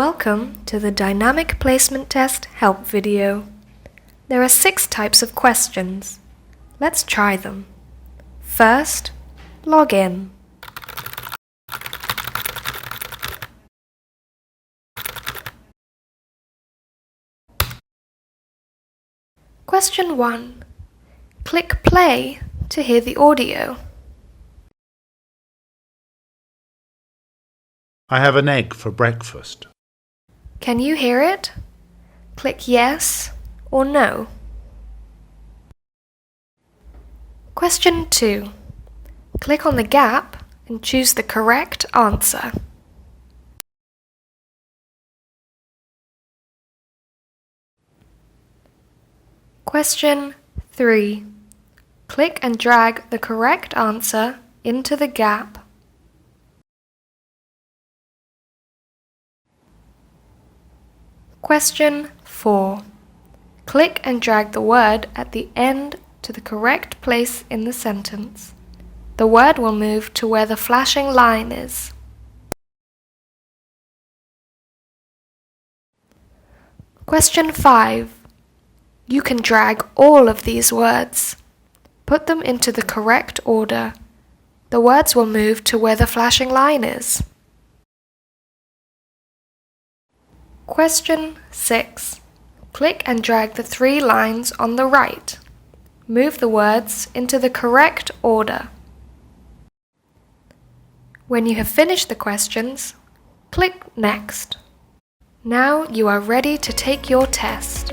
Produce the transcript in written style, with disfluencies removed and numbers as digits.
Welcome to the Dynamic Placement Test help video. There are 6 types of questions. Let's try them. First, log in. Question 1. Click play to hear the audio. I have an egg for breakfast. Can you hear it? Click yes or no. Question 2. Click on the gap and choose the correct answer. Question 3. Click and drag the correct answer into the gap. Question 4. Click and drag the word at the end to the correct place in the sentence. The word will move to where the flashing line is. Question 5. You can drag all of these words. Put them into the correct order. The words will move to where the flashing line is. Question 6. Click and drag the 3 lines on the right. Move the words into the correct order. When you have finished the questions, click Next. Now you are ready to take your test.